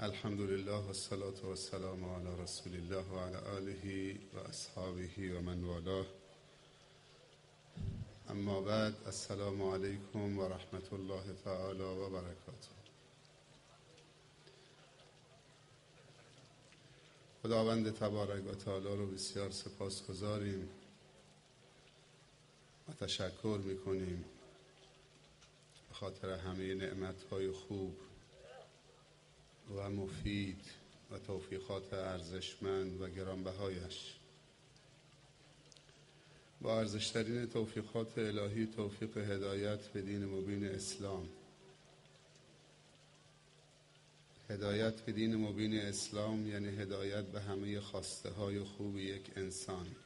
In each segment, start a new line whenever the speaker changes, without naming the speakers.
الحمد لله و الصلاة و السلام علی رسول الله و علی آله و اصحابه و من والاه. اما بعد، السلام علیکم و رحمت الله تعالی و برکاته. خداوند تبارک و تعالی رو بسیار سپاسگزاریم و تشکر میکنیم به خاطر همه نعمتهای خوب و مفید و توفیقات ارزشمند و گرانبهایش. با ارزشترین توفیقات الهی توفیق هدایت به دین مبین اسلام. هدایت به دین مبین اسلام یعنی هدایت به همه خواسته های خوب یک انسان.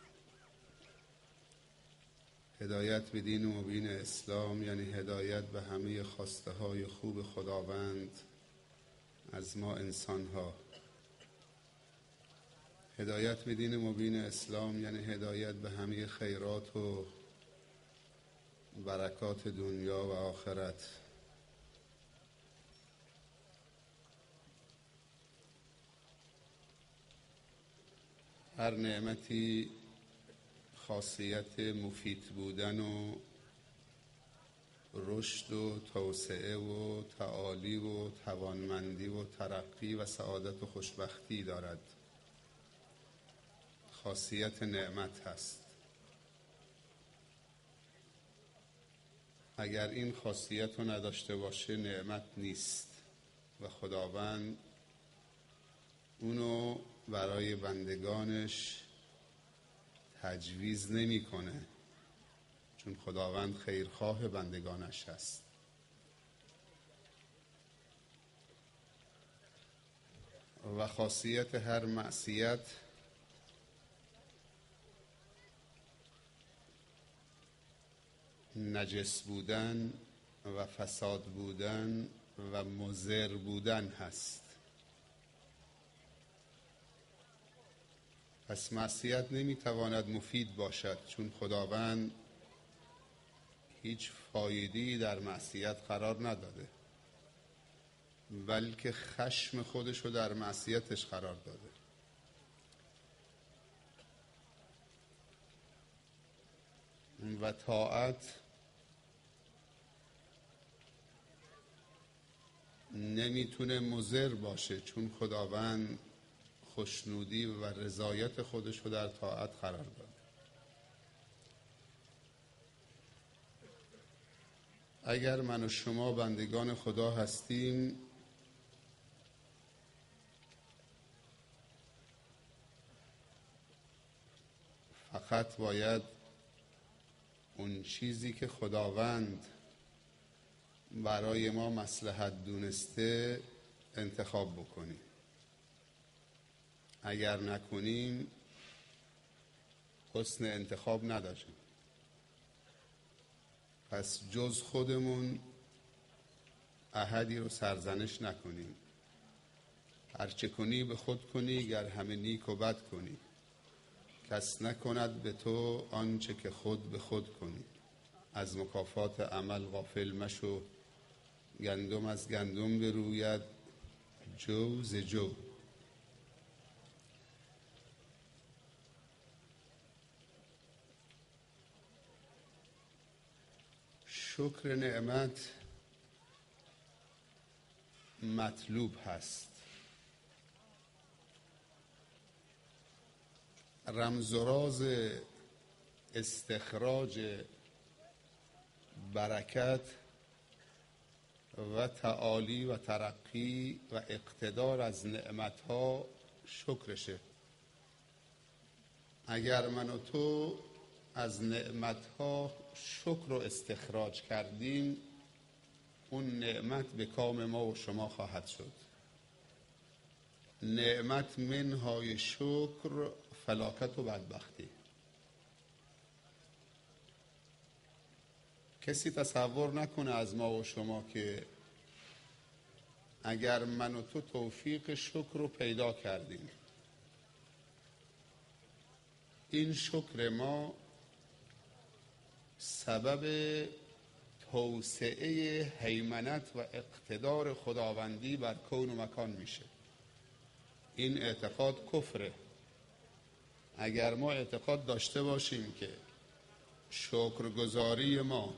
هدایت به دین مبین اسلام یعنی هدایت به همه خواسته های خوب خداوند از ما انسان ها. هدایت به دین مبین اسلام یعنی هدایت به همه خیرات و برکات دنیا و آخرت. هر نعمتی خاصیت مفید بودن و رشد و توسعه و تعالی و توانمندی و ترقی و سعادت و خوشبختی دارد. خاصیت نعمت هست. اگر این خاصیت رو نداشته باشه نعمت نیست و خداوند اونو برای بندگانش تجویز نمیکنه، چون خداوند خیرخواه بندگانش هست. و خاصیت هر معصیت نجس بودن و فساد بودن و مضر بودن هست. پس معصیت نمیتواند مفید باشد، چون خداوند هیچ فایده‌ای در معصیت قرار نداده، بلکه خشم خودش رو در معصیتش قرار داده. و طاعت نمیتونه مضر باشه، چون خداوند خوشنودی و رضایت خودش رو در طاعت قرار داده. اگر من و شما بندگان خدا هستیم، فقط باید اون چیزی که خداوند برای ما مصلحت دونسته انتخاب بکنیم. اگر نکنیم حسن انتخاب نداریم. پس جز خودمون احدی رو سرزنش نکنیم. هرچه کنی به خود کنی، گر همه نیک و بد کنی. کس نکند به تو آنچه که خود به خود کنی. از مکافات عمل غافل مشو، گندم از گندم بروید، جو ز جو. شکر نعمت مطلوب هست. رمز و راز استخراج برکت و تعالی و ترقی و اقتدار از نعمتها شکرشه. اگر من و تو از نعمتها شکر رو استخراج کردیم، اون نعمت به کام ما و شما خواهد شد. نعمت منهای شکر فلاکت و بدبختی. کسی تصور نکنه از ما و شما که اگر من و تو توفیق شکر رو پیدا کردیم، این شکر ما سبب توسعه هیمنت و اقتدار خداوندی بر کون و مکان میشه. این اعتقاد کفره. اگر ما اعتقاد داشته باشیم که شکرگزاری ما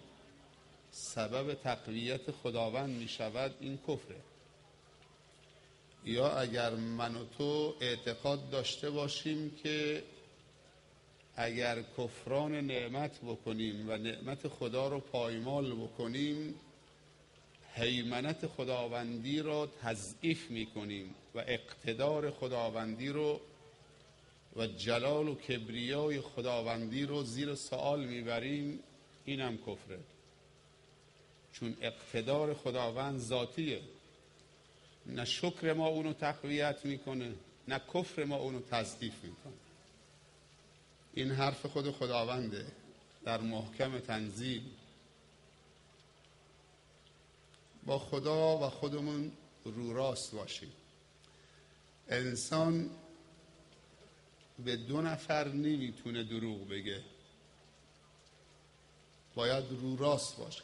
سبب تقویت خداوند می شود، این کفره. یا اگر من و تو اعتقاد داشته باشیم که اگر کفران نعمت بکنیم و نعمت خدا رو پایمال بکنیم، هیمنت خداوندی رو تضعیف میکنیم و اقتدار خداوندی رو و جلال و کبریای خداوندی رو زیر سوال میبریم، این هم کفره. چون اقتدار خداوند ذاتیه، نه شکر ما اونو تقویت میکنه نه کفر ما اونو تضعیف میکنه. این حرف خود خداونده در محکم تنزیل. با خدا و خودمون رو راست باشیم. انسان به 2 نفر نمیتونه دروغ بگه، باید رو راست باشه.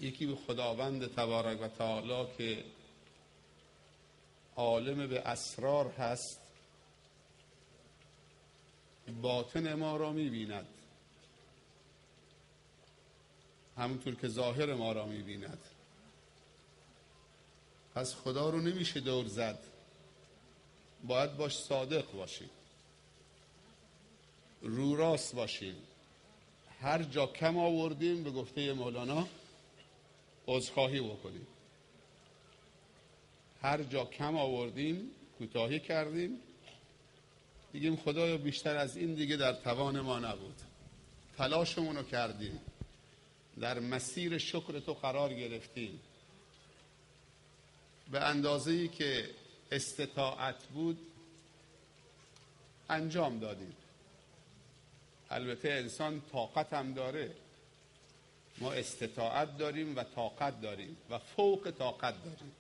یکی به خداوند تبارک و تعالی که عالم به اسرار هست، باطن ما را میبیند همونطور که ظاهر ما را میبیند. پس خدا رو نمیشه دور زد، باید باش صادق باشیم، رو راست باشیم. هر جا کم آوردیم به گفته مولانا عذرخواهی بکنیم. هر جا کم آوردیم، کوتاهی کردیم، دیگه خدایا بیشتر از این دیگه در توان ما نبود، تلاشمونو کردیم، در مسیر شکر تو قرار گرفتیم، به اندازه‌ای که استطاعت بود انجام دادیم. البته انسان طاقت هم داره، ما استطاعت داریم و طاقت داریم و فوق طاقت داریم.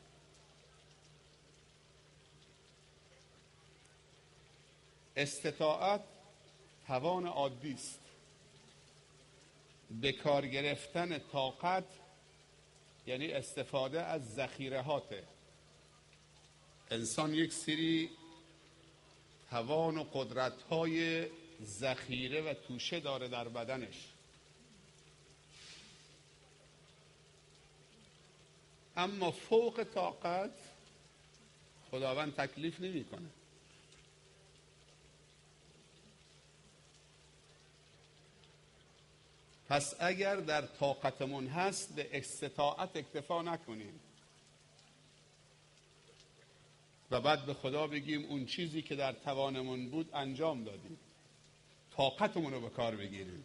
استطاعت توان عادی است، به کار گرفتن طاقت یعنی استفاده از ذخیرهاته. انسان یک سری توان و قدرت‌های ذخیره و توشه داره در بدنش، اما فوق طاقت خداوند تکلیف نمی‌کنه. پس اگر در طاقتمون هست به استطاعت اکتفا نکنیم و بعد به خدا بگیم اون چیزی که در توانمون بود انجام دادیم، طاقتمون رو به کار بگیریم.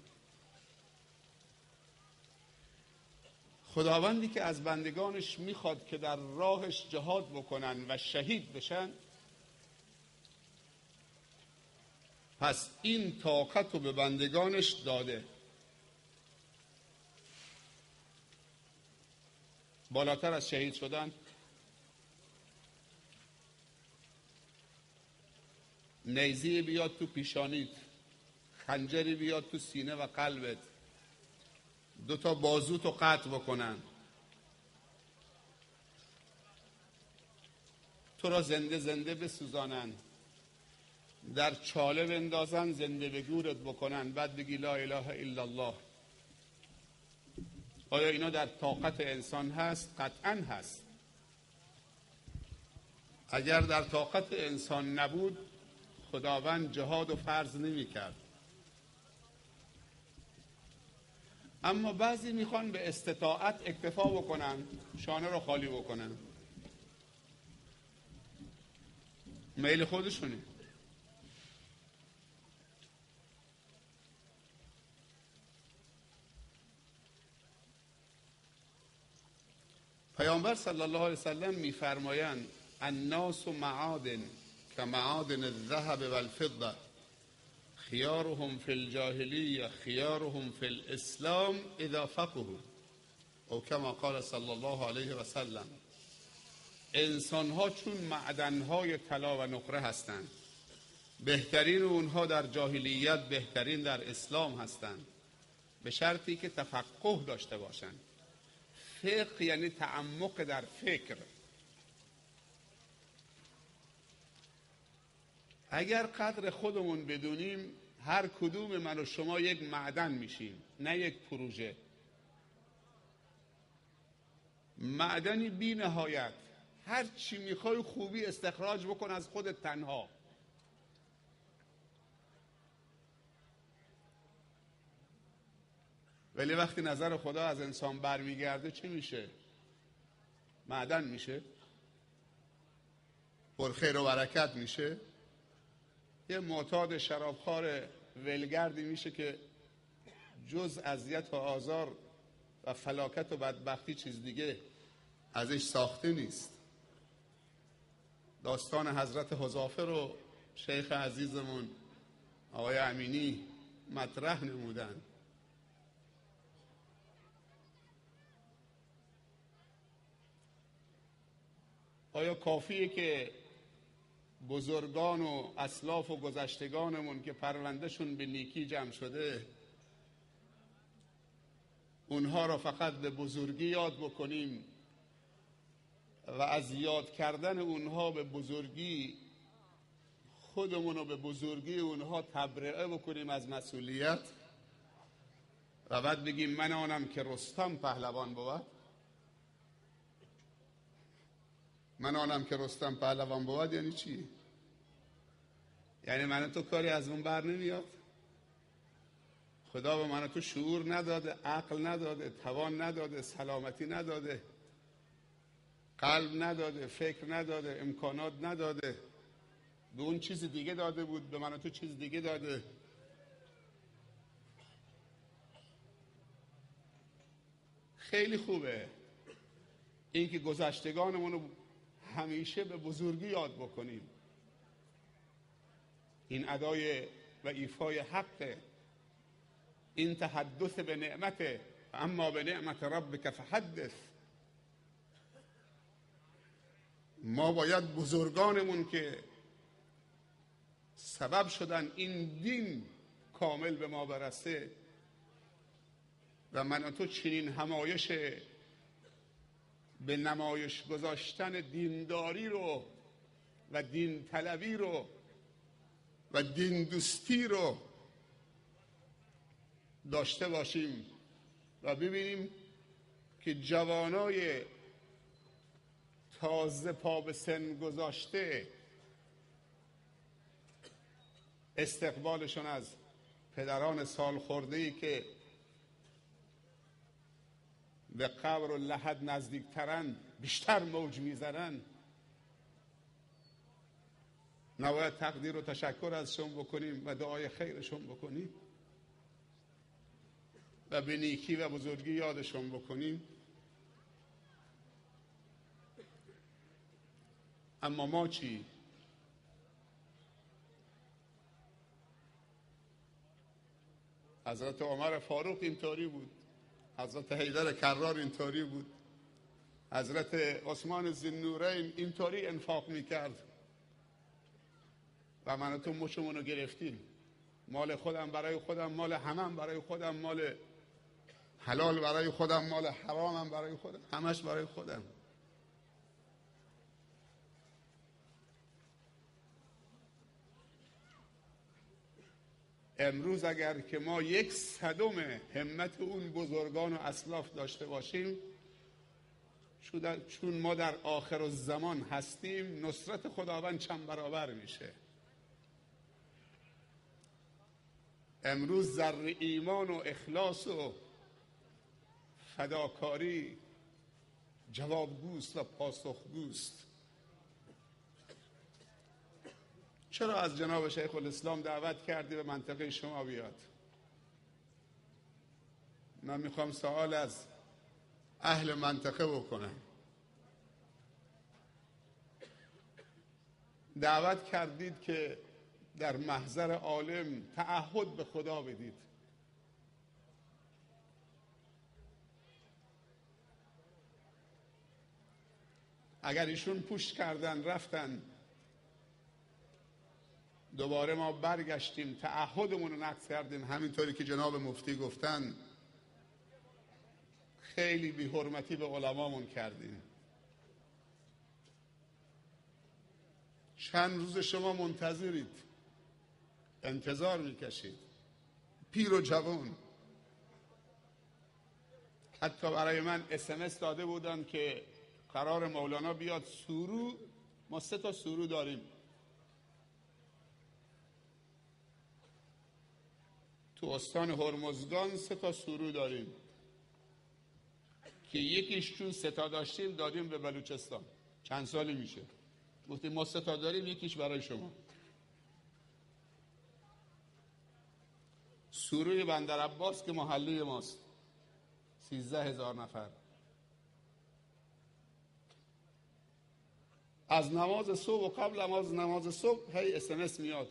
خداوندی که از بندگانش میخواد که در راهش جهاد بکنن و شهید بشن، پس این طاقت رو به بندگانش داده. بالاتر از شهید شدن نیزی بیاد تو پیشانیت، خنجری بیاد تو سینه و قلبت، 2 بازوت رو قطع بکنن، تو را زنده زنده بسوزانن، در چاله بندازن، زنده به گورت بکنن، بعد بگی لا اله الا الله. آیا اینا در طاقت انسان هست؟ قطعاً هست. اگر در طاقت انسان نبود خداوند جهاد و فرض نمی کرد. اما بعضی میخوان به استطاعت اکتفا بکنن، شانه رو خالی بکنن، میل خودشونه. پیامبر صلی الله علیه وسلم میفرمایند الناس معادن كمعادن الذهب والفضة خيارهم في الجاهلیه خيارهم في الاسلام اذا فقهوا، او کما قال صلی الله علیه و سلم. انسانها چون معدنهای طلا و نقره هستند، بهترین اونها در جاهلیت بهترین در اسلام هستند، به شرطی که تفقه داشته باشند. فقه یعنی تعمق در فکر. اگر قدر خودمون بدونیم، هر کدوم من و شما یک معدن میشیم، نه یک پروژه. معدنی بی نهایت، هر چی میخوای خوبی استخراج بکن از خودت تنها. ولی وقتی نظر خدا از انسان برمیگرده چی میشه؟ معدن میشه، پرخیر و برکت میشه، یه معتاد شرابخوار ولگردی میشه که جز اذیت و آزار و فلاکت و بدبختی چیز دیگه ازش ساخته نیست. داستان حضرت حذافه رو شیخ عزیزمون آقای امینی مطرح نمودن. آیا کافیه که بزرگان و اسلاف و گذشتگانمون که پروندهشون به نیکی جمع شده، اونها را فقط به بزرگی یاد بکنیم و از یاد کردن اونها به بزرگی خودمون رو به بزرگی اونها تبرئه بکنیم از مسئولیت و بعد بگیم من آنم که رستم پهلوان بود؟ من آنم که رستم پهلوان بود یعنی چی؟ یعنی من تو کاری از اون بر نمیاد؟ خدا به من تو شعور نداده، عقل نداده، توان نداده، سلامتی نداده، قلب نداده، فکر نداده، امکانات نداده. به اون چیز دیگه داده بود، به من تو چیز دیگه داده. خیلی خوبه این که گذشتگانمون رو همیشه به بزرگی یاد بکنیم. این ادای و ایفای حقه. این تحدث به نعمته، اما به نعمت ربک فحدث. ما باید بزرگانمون که سبب شدن این دین کامل به ما برسه و من تو چنین همایش به نمایش گذاشتن دینداری رو و دین طلبی رو و دین دوستی رو داشته باشیم و ببینیم که جوانای تازه پا به سن گذاشته استقبالشون از پدران سال خورده‌ای که به قبر و لحد نزدیکترن بیشتر موج میزنن. نباید تقدیر و تشکر ازشون بکنیم و دعای خیرشون بکنیم و به نیکی و بزرگی یادشون بکنیم؟ اما ما چی؟ حضرت عمر فاروق اینطوری بود، حضرت حیدر کرار اینطوری بود، حضرت عثمان ذوالنورین اینطوری انفاق میکرد و من تو مچمون رو گرفتیم. مال خودم برای خودم، مال همم برای خودم، مال حلال برای خودم، مال حرامم برای خودم، همش برای خودم. امروز اگر که ما 1/100 همت اون بزرگان و اسلاف داشته باشیم، چون ما در آخر الزمان هستیم، نصرت خداوند چند برابر میشه. امروز ذره ایمان و اخلاص و فداکاری جوابگوست و پاسخگوست. چرا از جناب شیخ الاسلام دعوت کردی به منطقه شما بیاد؟ من میخوام سوال از اهل منطقه بکنم. دعوت کردید که در محضر عالم تعهد به خدا بدید. اگر ایشون پوش کردن رفتن، دوباره ما برگشتیم تعهدمون رو نقض کردیم، همینطوری که جناب مفتی گفتن خیلی بی حرمتی به علمامون کردیم. چند روز شما منتظرید، انتظار میکشید، پیر و جوان. حتی برای من SMS داده بودن که قرار مولانا بیاد سورو. ما 3 تا سورو داریم تو استان هرمزگان، 3 تا سورو داریم که یکیش چون 3 تا داشتیم دادیم به بلوچستان. چند سالی میشه گفتیم ما 3 تا داریم، یکیش برای شما. سوروی بندرعباس که محله ماست، 13,000 نفر. از نماز صبح و قبل از نماز صبح هی SMS میاد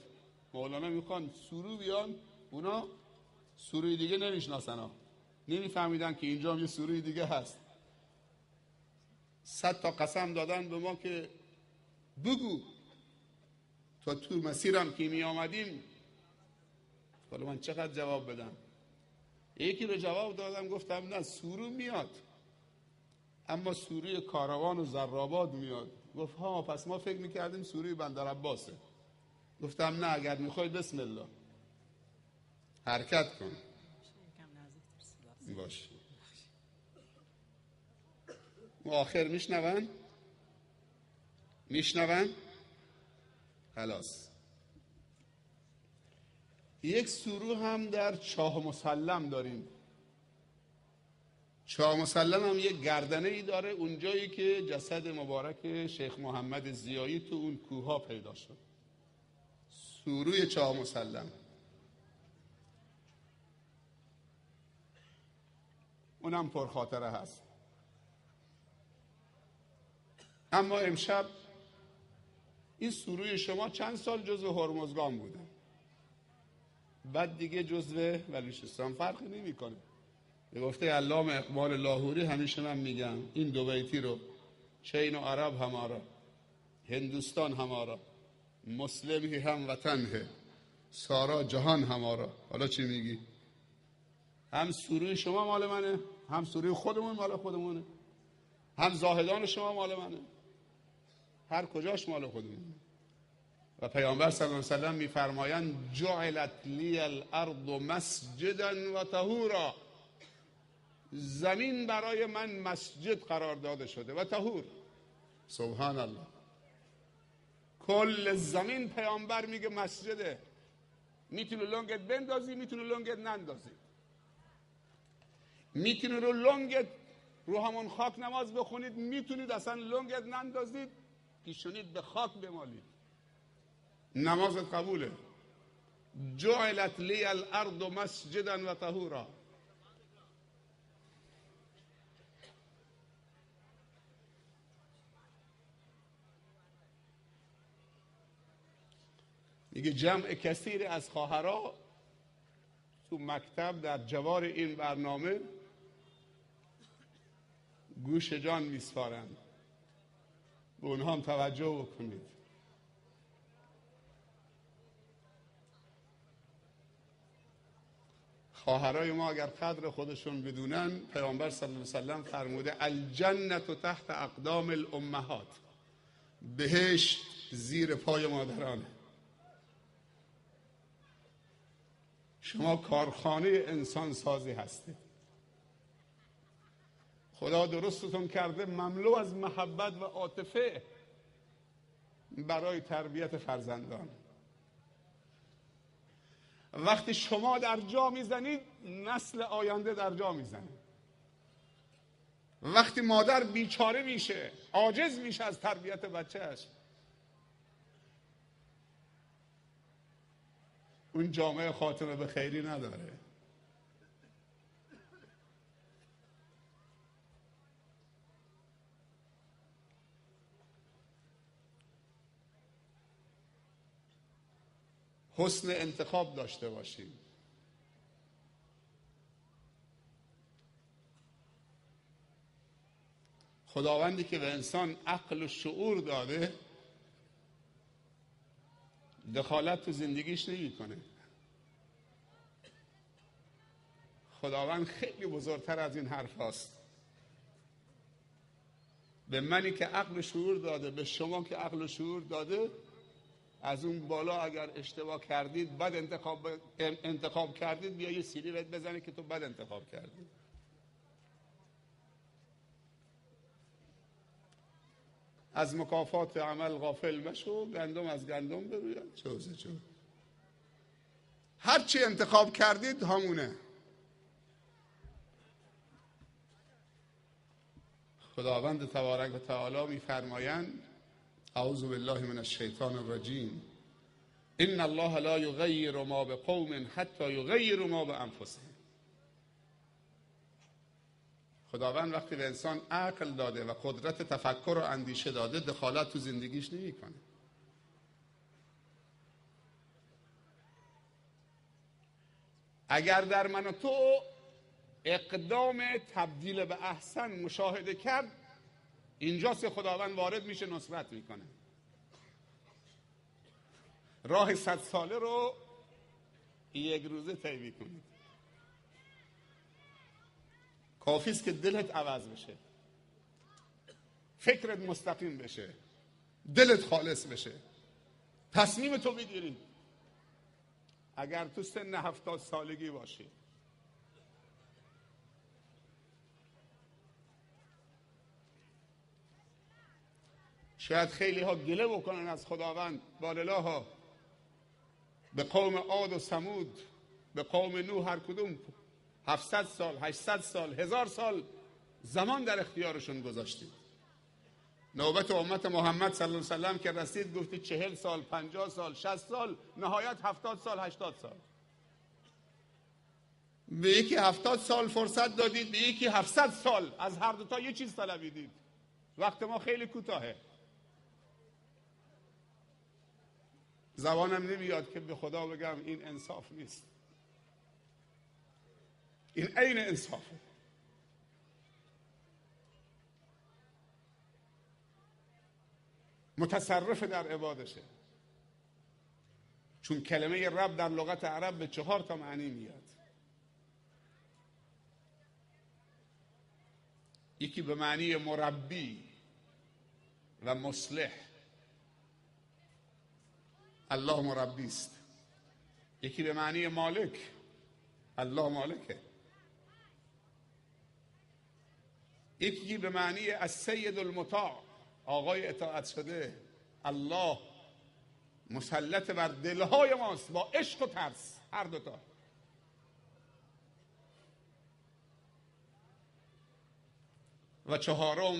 مولانا میخوان سورو بیان. اونا سوروی دیگه نمیشناسن ها، نمیفهمیدن که اینجا هم یه سوروی دیگه هست. 100 تا قسم دادن به ما که بگو تا تو مسیرم که می آمدیم. حالا من چقدر جواب بدم؟ یکی رو جواب دادم گفتم نه سورو میاد، اما سوروی کاروان و زراباد میاد. گفت ها پس ما فکر میکردیم سوروی بندرعباسه. گفتم نه، اگر میخوای بسم الله حرکت کن. باش آخر میشنون خلاص. یک سورو هم در چاه مسلم داریم. چاه مسلم هم یک گردنه ای داره، اونجایی که جسد مبارک شیخ محمد ضیایی تو اون کوها پیدا شد. سوروی چاه مسلم اونم پرخاطره هست. اما امشب این سوروی شما چند سال جزو هرمزگان بوده، بعد دیگه جزو بلوچستان فرقی نمیکنه. به گفته علامه اقبال لاهوری همیشه من میگم این 2 بیتی رو، چین و عرب همارا، هندوستان همارا، مسلم هی هم وطن ہے، سارا جهان همارا. حالا چی میگی؟ هم سوروی شما مال منه، هم سوروی خودمون مال خودمونه، هم زاهدان شما مال منه، هر کجاش مال خودمونه. و پیامبر صلی الله علیه و سلم میفرمایند جعلت لی الارض مسجدا و طهورا، زمین برای من مسجد قرار داده شده و طهور. سبحان الله. کل زمین پیامبر میگه مسجده. میتونی لنگت بندازی، میتونی لنگت نندازی، میتونی رو لنگت رو همون خاک نماز بخونید، میتونید اصلا لنگت نندازید، پیشونید به خاک بمالید، نمازت قبوله. جعلت لی الارض مسجدا و طهورا. میگه جمع کثیر از خواهرها تو مکتب در جوار این برنامه گوش جان میسپارند، به اونها هم توجه بکنید. خواهرای ما اگر قدر خودشون بدونن، پیامبر صلی الله علیه و سلم فرموده الجنة تحت اقدام الامهات، بهشت زیر پای مادرانه. شما کارخانه انسان سازی هستید. خدا درستتون کرده مملو از محبت و عاطفه برای تربیت فرزندان. وقتی شما در جا میزنید، نسل آینده در جا میزنه. وقتی مادر بیچاره میشه، عاجز میشه از تربیت بچهش، اون جامعه خاتمه به خیری نداره. حسن انتخاب داشته باشیم. خداوندی که به انسان عقل و شعور داده، دخالت تو زندگیش نمی‌کنه. خداوند خیلی بزرگتر از این حرف هاست. به منی که عقل و شعور داده، به شما که عقل و شعور داده، از اون بالا اگر اشتباه کردید، بد انتخاب کردید، بیا یه سیلی بهت بزنه که تو بد انتخاب کردید. از مکافات عمل غافل مشو، گندم از گندم بروید چوزه چو. هر چی انتخاب کردید همونه. خداوند تبارک و تعالی می‌فرمایند اعوذ بالله من الشیطان الرجیم ان الله لا یغیر ما بقوم حتی یغیروا ما بانفسهم. خداوند وقتی به انسان عقل داده و قدرت تفکر و اندیشه داده، دخالت تو زندگیش نمی‌کنه. اگر در من و تو اقدام تبدیل به احسن مشاهده کرد، اینجاست خداوند وارد میشه، نصرت میکنه. راه 100 ساله رو یک روزه طی میکنید. کافیست که دلت عوض بشه، فکرت مستقیم بشه، دلت خالص بشه، تصمیم تو بگیری. اگر تو سن 70 سالگی باشی، شاید خیلی ها گله بکنن از خداوند، بالله به قوم عاد و ثمود، به قوم نوح، هر کدوم 700 سال 800 سال 1000 سال زمان در اختیارشون گذاشتید. نوبت امت محمد صلی الله علیه و سلم که رسید گفتید 40 سال 50 سال 60 سال، نهایت 70 سال 80 سال. به یکی 70 سال فرصت دادید، به یکی 700 سال. از هر دوتا یه چیز طلبیدید. وقت ما خیلی کوتاهه. زبانم نمیاد که به خدا بگم این انصاف نیست. این عین انصافه. متصرف در عبادشه. چون کلمه رب در لغت عرب به 4 تا معنی میاد. یکی به معنی مربی و مصلح، الله مربی است. یکی به معنی مالک، الله مالکه. یکی به معنی السید المطاع، آقای اطاعت شده. الله مسلط بر دلهای ماست با عشق و ترس، هر دوتا. و 4م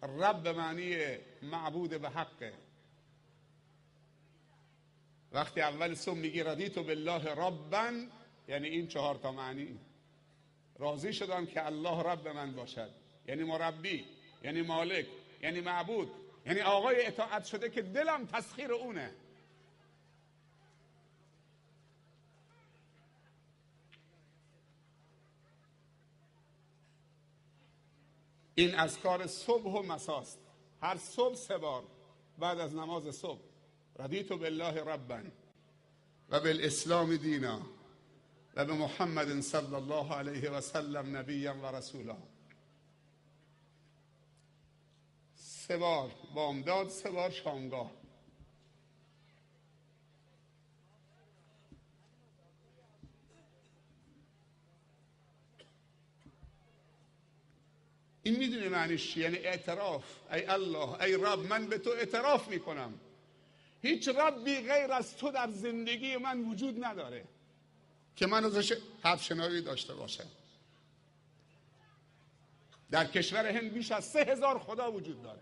رب به معنی معبود به حقه. وقتی اول صبح میگی رضیت بالله ربا، یعنی این 4 تا معنی. راضی شدم که الله رب من باشد، یعنی مربی، یعنی مالک، یعنی معبود، یعنی آقای اطاعت شده که دلم تسخیر اونه. این اذکار صبح و مساست. هر صبح 3 بار بعد از نماز صبح. رضیت بالله ربا و بالاسلام دینا و به محمد صلی الله علیه و سلم نبیا و رسولا. 3 بار بامداد، 3 بار شامگاه. این میدونی معنیش چیه؟ یعنی اعتراف. ای الله، ای رب، من به تو اعتراف میکنم هیچ ربی غیر از تو در زندگی من وجود نداره که من ازش حرف شنوی داشته باشم. در کشور هند بیش از 3000 خدا وجود داره.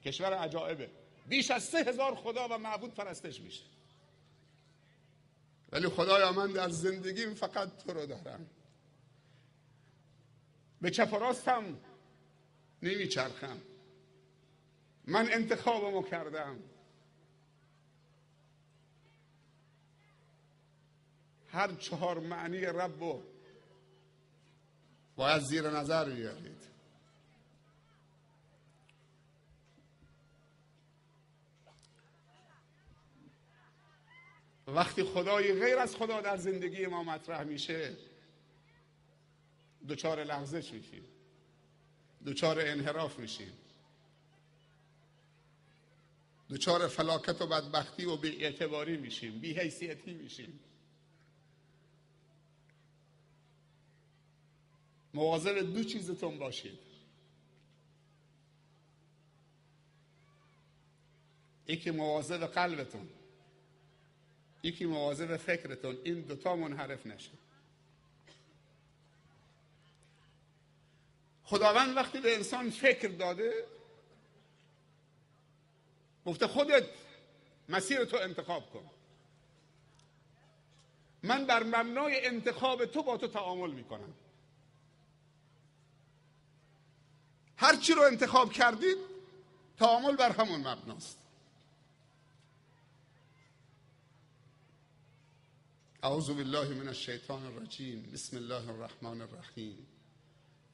کشور عجایبه. بیش از 3000 خدا و معبود پرستش میشه. ولی خدایا من در زندگیم فقط تو رو دارم. به چپ و راستم نمیچرخم. من انتخابمو کردم. هر 4 معنی ربو باید زیر نظر بیارید. وقتی خدای غیر از خدا در زندگی ما مطرح میشه، دچار لغزش میشیم، دچار انحراف میشیم. دچار فلاکت و بدبختی و بی‌اعتباری میشیم، بی‌حیثیتی میشیم. مواظب دو چیزتون باشید. یکی مواظب قلبتون، یکی مواظب فکرتون. این دوتا منحرف نشه. خداوند وقتی به انسان فکر داده گفته خودت مسیر تو انتخاب کن، من بر مبنای انتخاب تو با تو تعامل میکنم. هر چی رو انتخاب کردید تعامل بر همون مبناست. اعوذ بالله من الشیطان الرجیم. بسم الله الرحمن الرحیم.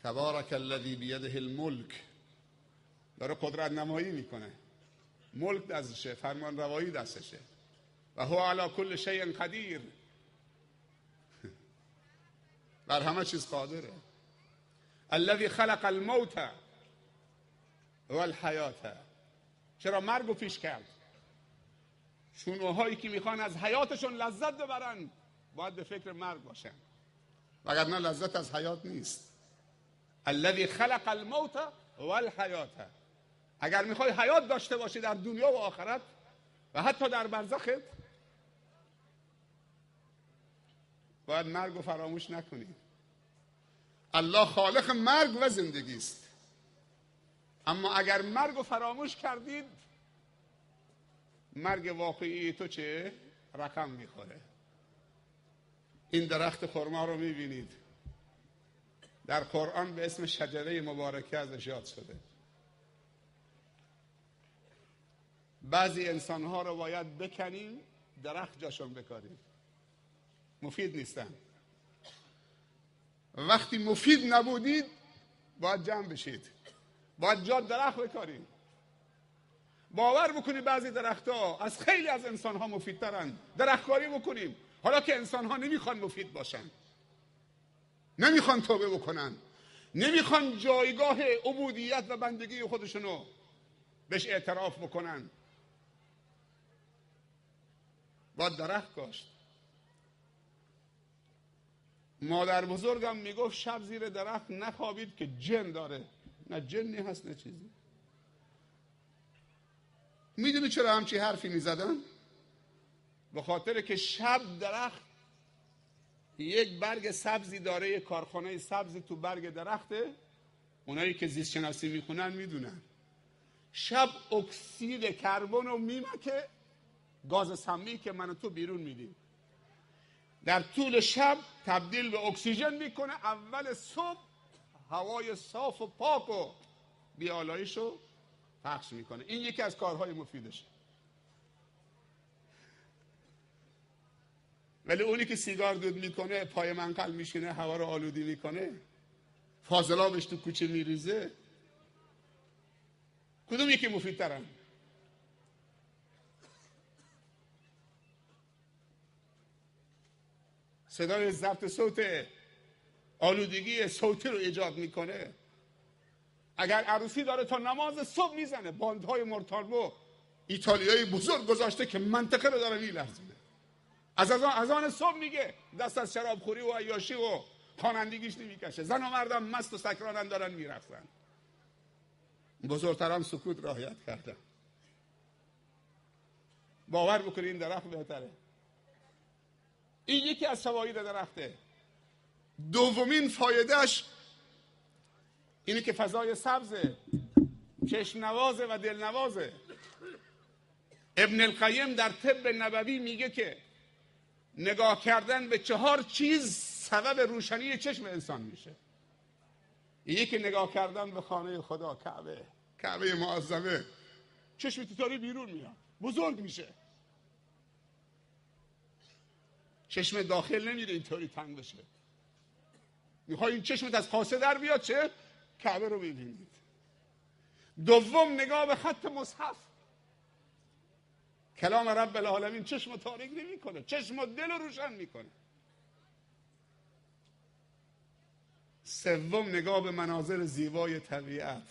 تبارک الذی بیده الملک. داره قدرت نمایی میکنه. ملک دستشه، فرمان روایی دستشه. و هو علی کل شیء قدیر. بر همه چیز قادره. الذی خلق الموت والحیات. چرا مرگ رو پیش کرد؟ چون اونهایی که میخوان از حیاتشون لذت ببرن باید به فکر مرگ باشن، وگرنه لذت از حیات نیست. الذی خلق الموت والحیات. اگر میخوای حیات داشته باشی در دنیا و آخرت و حتی در برزخت، باید مرگ رو فراموش نکنی. الله خالق مرگ و زندگی است. اما اگر مرگ رو فراموش کردید، مرگ واقعی تو چه؟ رقم میخوره. این درخت خرما رو میبینید در قرآن به اسم شجره مبارکه ازش یاد شده. بعضی انسانها رو باید بکنیم، درخت جاشون بکاریم. مفید نیستن. وقتی مفید نبودید باید جمع بشید، باید جا درخت بکاریم. باور بکنید بعضی درختها از خیلی از انسانها مفیدترن. درختکاری بکنیم. حالا که انسانها نمیخوان مفید باشن، نمیخوان توبه بکنن، نمیخوان جایگاه عبودیت و بندگی خودشونو بهش اعتراف بکنن، باید درخت کاشت. مادر بزرگم میگفت شب زیر درخت نخوابید که جن داره. نه جنی هست نه چیزی. میدونی چرا همچی حرفی میزدن؟ به خاطر که شب درخت یک برگ سبزی داره، یک کارخانه سبزی تو برگ درخته. اونایی که زیست شناسی میخونن میدونن شب اکسید کربن رو میمکه، گاز سمی که من و تو بیرون میدیم، در طول شب تبدیل به اکسیژن میکنه. اول صبح هوای صاف و پاک و بیالایش رو پخش میکنه. این یکی از کارهای مفیدشه. ولی اونی که سیگار دود میکنه، پای منقل میشینه، هوا رو آلودی میکنه، فاضلابش تو کوچه میریزه، کدوم یکی مفیدترن؟ صدای ضبط صوت آلودگی صوتی رو ایجاد میکنه. اگر عروسی داره تا نماز صبح میزنه. باندهای مورتالبو ایتالیایی بزرگ گذاشته که منطقه رو داره میلرزونه. از آن صبح میگه دست از شرابخوری و عیاشی و خوانندگیش نمیکشه. زن و مردم مست و سکرانن دارن میرقصن. بزرگتران سکوت رعایت کردن. باور بکنید این درخت بهتره. این یکی از فواید درخته. دومین فایدهش اینه که فضای سبزه، چشم نوازه و دل نوازه. ابن القیم در طب نبوی میگه که نگاه کردن به 4 چیز سبب روشنی چشم انسان میشه. یکی نگاه کردن به خانه خدا، کعبه معظمه. چشم تیتاری بیرون میاد، بزرگ میشه. چشم داخل نمیره اینطوری تنگ بشه. میخوای این چشمت از کاسه در بیاد چه؟ کعبه رو ببینید. دوم نگاه به خط مصحف. کلام رب العالمین چشم تاریک نمی کنه، چشم و دل رو روشن میکنه. سوم نگاه به مناظر زیبای طبیعت.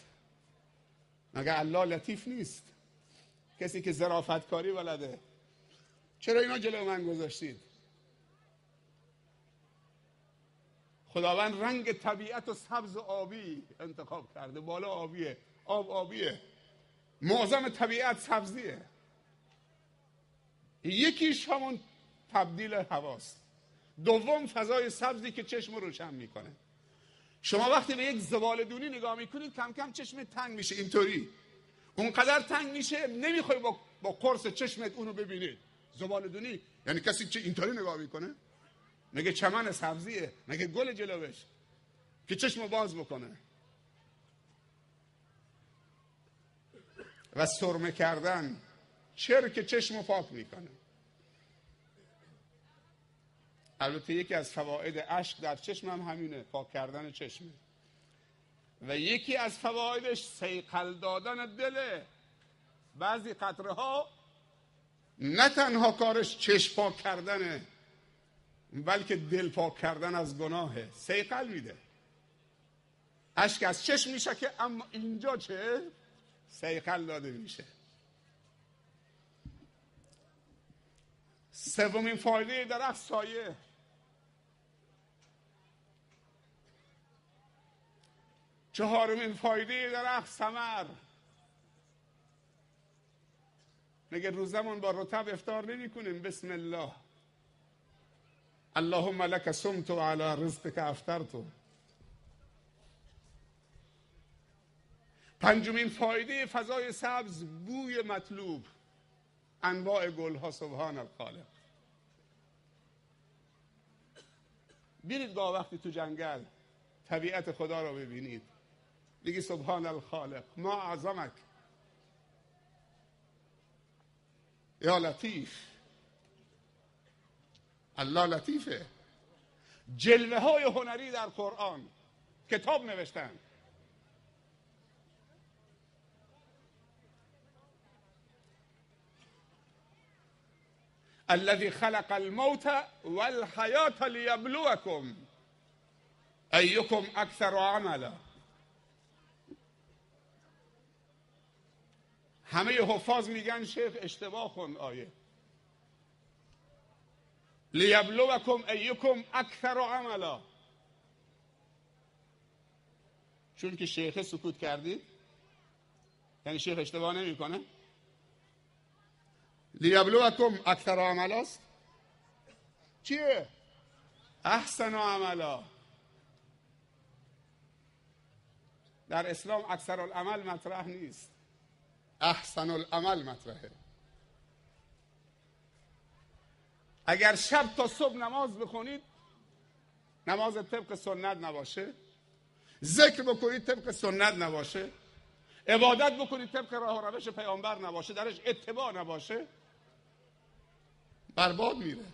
مگه الله لطیف نیست؟ کسی که ظرافتکاری بلده. چرا اینا جلو من گذاشتید؟ خداوند رنگ طبیعت و سبز و آبی انتخاب کرده. بالا آبیه، آب آبیه، معظم طبیعت سبزیه. یکیش همون تبدیل هواست، دوم فضای سبزی که چشم رو روشن میکنه. شما وقتی به یک زباله‌دونی نگاه میکنید کم کم چشمت تنگ میشه، اینطوری اونقدر تنگ میشه نمیخوای با قرص چشمت اونو ببینید. زباله‌دونی یعنی کسی چه اینطوری نگاه میکنه؟ مگه چمن سبزیه؟ مگه گل جلوش که چشمو باز بکنه؟ و سرمه کردن چرک چشمو پاک میکنه. البته یکی از فواید اشک در چشم هم همینه، پاک کردن چشمه. و یکی از فوایدش صیقل دادن دله. بعضی قطره ها نه تنها کارش چشم پاک کردنه، بلکه دل پاک کردن از گناهه. صیقل میده. اشک از چشم میشه که اما اینجا چه؟ صیقل داده میشه. سومین فایده درخت سایه. چهارمین فایده درخت ثمر. مگه روزمون با رطب افطار نمی کنیم؟ بسم الله، اللهم لك صمت و علی رزقك افطرت. پنجمین فایده فضای سبز بوی مطلوب، انواع گلها. سبحان الخالق. بیرید گاه وقتی تو جنگل طبیعت خدا رو ببینید، بگی سبحان الخالق، ما اعظمک یا لطیف. الله لطیفه. جلوه های هنری در قرآن، کتاب نوشتن. الذي خلق الموت والحیات لیبلوکم ایکم اکثر عملا. همه حفاظ میگن شیخ اشتباه خوند آیه. لیبلوکم ایکم اکثر عملا. چون که شیخ سکوت کردی یعنی شیخ اشتباه نمیکنه. لیبلوکم اکثر عملا است چیه؟ احسن عملا. در اسلام اکثر العمل مطرح نیست، احسن العمل مطرحه. اگر شب تا صبح نماز بخونید، نماز طبق سنت نباشه، ذکر بکنید طبق سنت نباشه، عبادت بکنید طبق راه و روش پیامبر نباشه، درش اتباع نباشه، برباد میره.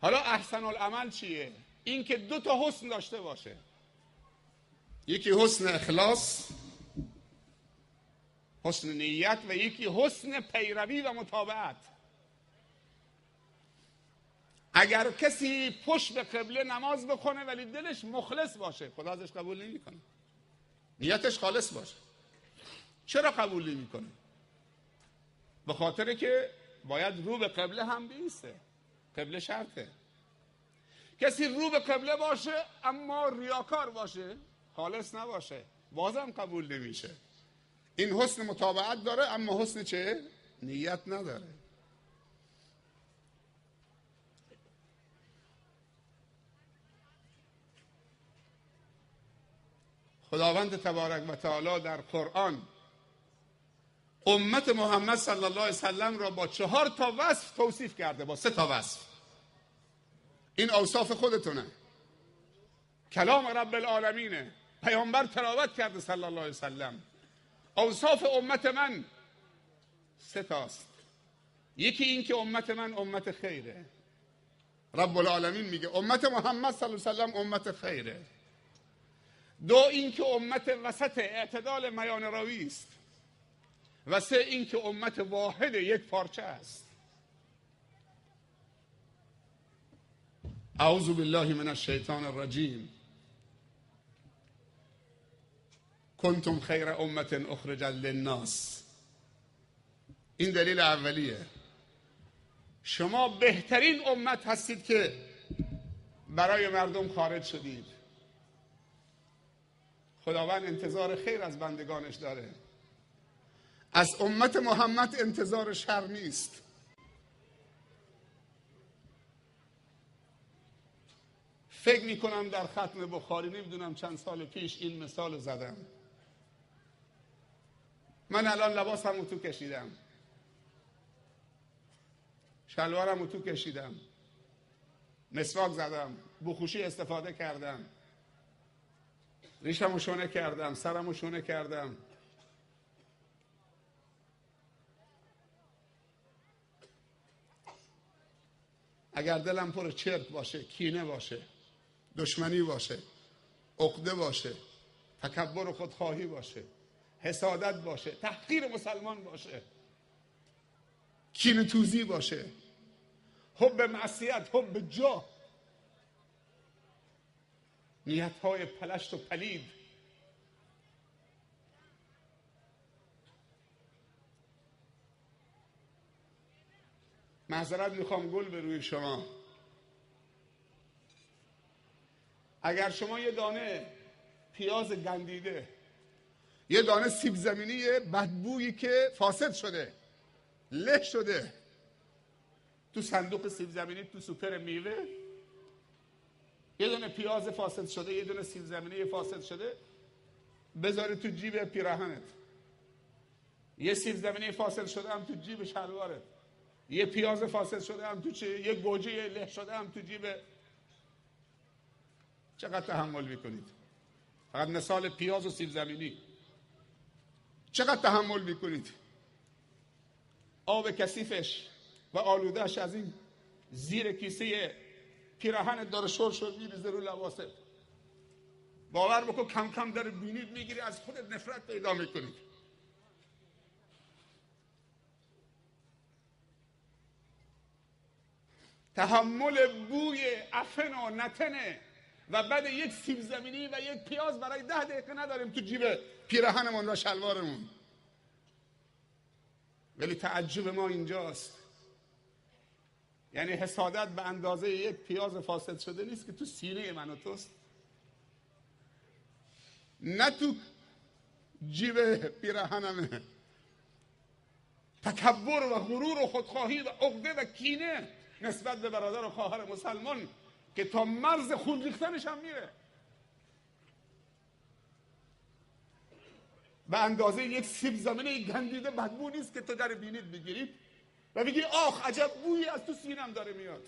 حالا احسن العمل چیه؟ این که دو تا حسن داشته باشه. یکی حسن اخلاص، حسن نیت، و یکی حسن پیروی و متابعت. اگر کسی پشت به قبله نماز بخونه ولی دلش مخلص باشه، خدا ازش قبول نمیکنه. نیتش خالص باشه. چرا قبول نمیکنه؟ به خاطر که باید رو به قبله هم بیسته. قبله شرطه. کسی رو به قبله باشه اما ریاکار باشه، خالص نباشه، بازم قبول نمیشه. این حسن متابعت داره اما حسن چه؟ نیت نداره. خداوند تبارک و تعالی در قرآن امت محمد صلی الله علیه وسلم را با 4 تا وصف توصیف کرده، با 3 تا وصف. این اوصاف خودتونه، کلام رب العالمینه، پیامبر تلاوت کرده صلی الله علیه وسلم. اوصاف امت من 3 تاست. یکی این که امت من امت خیره. رب العالمین میگه امت محمد صلی الله علیه وسلم امت خیره. 2 این که امت وسط اعتدال میان روی است. و 3 این که امت واحد یک پارچه است. اعوذ بالله من الشیطان الرجیم. کنتم خیر امت اخرجت للناس. این دلیل اولیه. شما بهترین امت هستید که برای مردم خارج شدید. خداوند انتظار خیر از بندگانش داره. از امت محمد انتظار شر نیست. فکر میکنم در ختم بخاری، نمیدونم چند سال پیش این مثال زدم. من الان لباسم رو تو کشیدم، شلوارم رو تو کشیدم، مسواک زدم، بخوشی استفاده کردم، ریشم رو شونه کردم، سرم رو شونه کردم. اگر دلم پر چرک باشه، کینه باشه، دشمنی باشه، عقده باشه، تکبر و خودخواهی باشه، حسادت باشه، تحقیر مسلمان باشه، کینه توزی باشه، حب معصیت، حب جاه، نیت‌های پلشت و پلید، معذرت میخوام گل به روی شما. اگر شما یه دانه پیاز گندیده، یه دانه سیب زمینی بدبویی که فاسد شده، له شده، تو صندوق سیب زمینی تو سوپر میوه، یه دونه پیاز فاسد شده، یه دونه سیب زمینی فاسد شده، بذاری تو جیب پیراهنت. یه سیب زمینی فاسد شده هم تو جیب شلوارت، یه پیاز فاسد شده هم تو یه گوجه له شده هم تو جیب. چقدر تحمل میکنید؟ فقط مثال پیاز و سیب زمینی. چقدر تحمل میکنید؟ آب کثیفش و آلودهش از این زیر کیسه پیراهنت داره شور میریزه رو لباست. باور بکن کم کم داره بینید میگیری، از خودت نفرت پیدا میکنید. تحمل بوی عفن و نتنه و بعد یک سیب زمینی و یک پیاز برای 10 دقیقه نداریم تو جیب پیراهنمون و شلوارمون. ولی تعجب ما اینجاست، یعنی حسادت به اندازه یک پیاز فاسد شده نیست که تو سینه من و توست، نه تو جیب پیراهنمه. تکبر و غرور و خودخواهی و عقده و کینه نسبت به برادر و خواهر مسلمان که تا مرز خون ریختنش هم میره. به اندازه یک سیب زمینه گندیده بدبو نیست که تو در بینید بگیرید و بگی آخ عجب بویی از تو سینم داره میاد.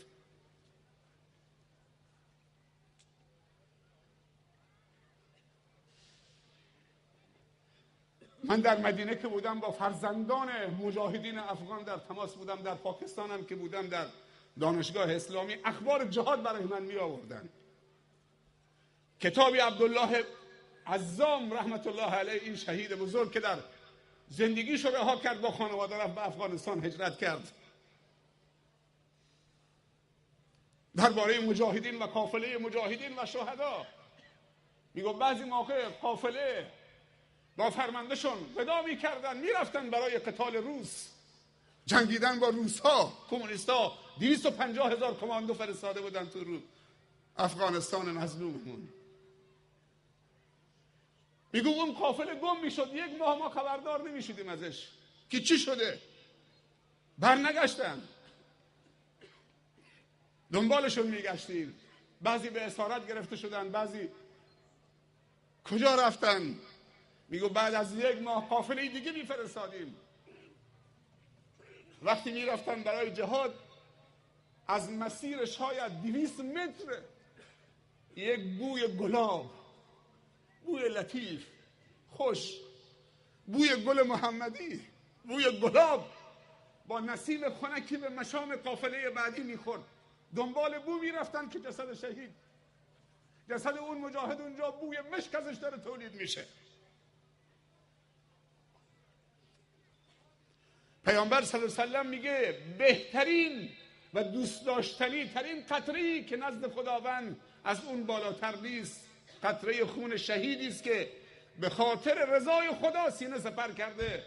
من در مدینه که بودم با فرزندان مجاهدین افغان در تماس بودم، در پاکستانم که بودم در دانشگاه اسلامی اخبار جهاد برای من می آوردن. کتابی عبدالله عزام رحمت الله علیه، این شهید بزرگ که در زندگیش رو رها کرد، با خانواده رفت به افغانستان هجرت کرد، درباره مجاهدین و قافله مجاهدین و شهدا میگه بعضی موقع قافله با فرماندهشون ودا میکردن، میرفتن برای قتال روس، جنگیدن با روس ها، کمونیست ها. 250,000 کماندو فرستاده بودن تو رو افغانستان مظلوممون. میگو اون قافله گم میشد، 1 ماه ما خبردار نمیشدیم ازش که چی شده. برنگشتن، دنبالشون میگشتیم، بعضی به اسارت گرفته شدن، بعضی کجا رفتن. میگو بعد از 1 ماه قافله دیگه میفرستادیم. وقتی میرفتن برای جهاد، از مسیر شاید 200 متر یک بوی گلاب، بوی لطیف خوش، بوی گل محمدی، بوی گلاب با نسیم خنکی به مشام قافله بعدی میخورد. دنبال بو میرفتن که جسد شهید، جسد اون مجاهد اونجا بوی مشک ازش داره تولید میشه. پیامبر صلی الله علیه و سلم میگه بهترین و دوست داشتنی ترین قطره‌ای که نزد خداوند از اون بالاتر نیست، قطره خون شهیدی است که به خاطر رضای خدا سینه سپر کرده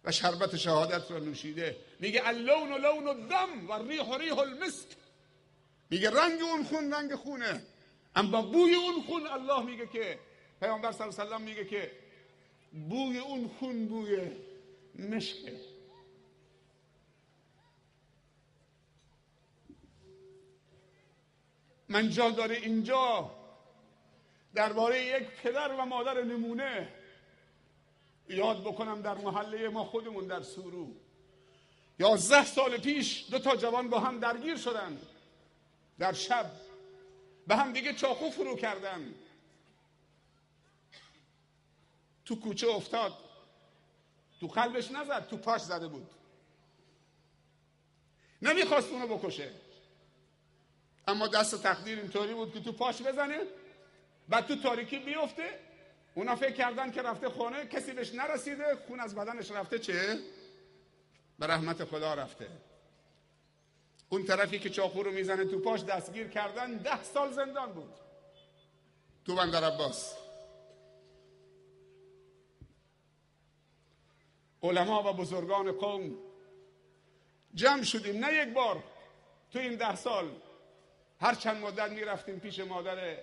و شربت شهادت را نوشیده. میگه اللون لون الدم و ریح ریح المسک. میگه رنگ اون خون رنگ خونه، اما بوی اون خون، الله میگه که، پیامبر صلی الله علیه و سلم میگه که بوی اون خون بوی مشکه. من جا داره اینجا درباره یک پدر و مادر نمونه یاد بکنم. در محله ما خودمون در سورو 11 سال پیش 2 جوان با هم درگیر شدن، در شب به هم دیگه چاقو فرو کردن، تو کوچه افتاد، تو قلبش نزد، تو پاش زده بود، نمیخواست اونو بکشه، اما دست تقدیر اینطوری بود که تو پاش بزنه، بعد تو تاریکی بیفته. اونا فکر کردن که رفته خونه، کسی بهش نرسیده، خون از بدنش رفته، چه؟ به رحمت خدا رفته. اون طرفی که چاقو رو میزنه تو پاش دستگیر کردن، 10 سال زندان بود تو بندر عباس. علما و بزرگان قوم جمع شدیم، نه یک بار، تو این 10 سال هر چند مدت میرفتیم پیش مادر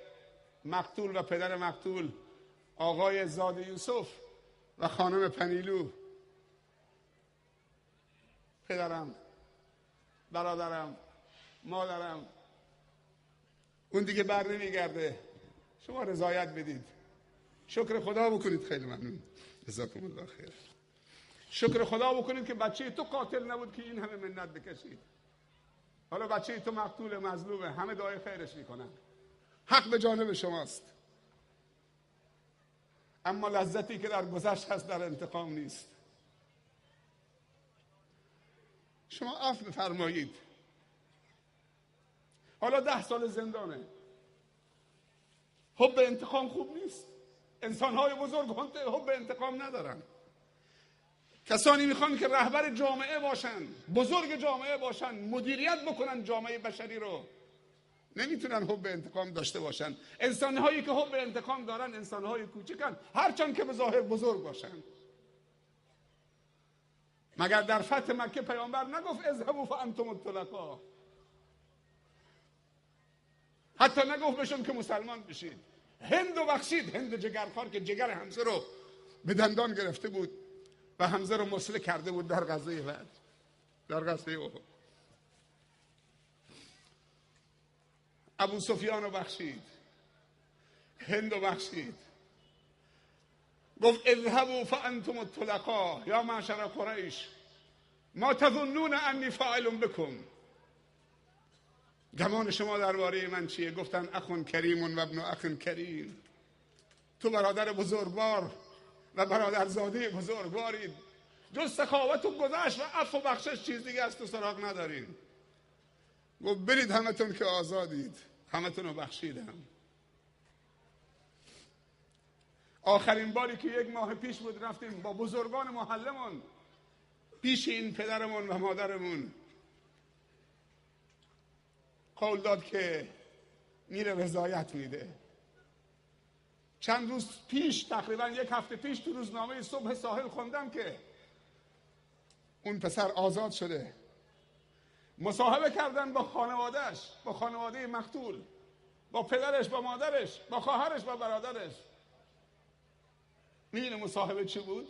مقتول و پدر مقتول، آقای زاد یوسف و خانم پنیلو، پدرم، برادرم، مادرم. اون دیگه بر نمیگرده، شما رضایت بدید، شکر خدا بکنید. خیلی ممنون، جزاکم الله خیر. شکر خدا بکنید که بچه تو قاتل نبود که این همه منت بکشید. حالا بچه تو مقتول مظلومه، همه دعای خیرش میکنن، حق به جانب شماست، اما لذتی که در گذشت هست در انتقام نیست. شما عفو بفرمایید. حالا 10 سال زندانه. حب انتقام خوب نیست. انسان‌های بزرگ حب انتقام ندارن. کسانی میخوان که رهبر جامعه باشن، بزرگ جامعه باشن، مدیریت بکنن جامعه بشری رو، نمیتونن حب انتقام داشته باشن. انسان‌هایی که حب انتقام دارن انسان‌های کوچکن، هرچند که به ظاهر بزرگ باشن. مگر در فتح مکه پیامبر نگفت اذهبوا فانتم الطلقاء؟ حتی نگفت بشون که مسلمان بشید. هند و بخشید، هند جگرخوار که جگر حمزه رو به دندان گرفته بود و حمزه رو مسله کرده بود در غزوه بعد، در غزوه احد. ابو سفیان رو بخشید، هند رو بخشید. گفت اذهبوا فانتم الطلقاء یا معشر قریش ما تظنون انی فاعل بکم. گمان شما درباره من چیه؟ گفتن اخ کریم و ابن اخ کریم. تو برادر بزرگوار و برادرزاده بزرگوارید، جز سخاوت و گذشت و عفو و بخشش چیز دیگه از تو سراغ ندارین. گفت برید همتون که آزادید، همتون رو بخشیدم. آخرین باری که 1 ماه پیش بود رفتیم با بزرگان محلمون پیش این پدرمون و مادرمون، قول داد که میره رضایت میده. چند روز پیش، تقریبا 1 هفته پیش، تو روزنامه صبح ساحل خوندم که اون پسر آزاد شده. مصاحبه کردن با خانوادهش، با خانواده مقتول، با پدرش، با مادرش، با خواهرش، با برادرش. میدونه مصاحبه چی بود؟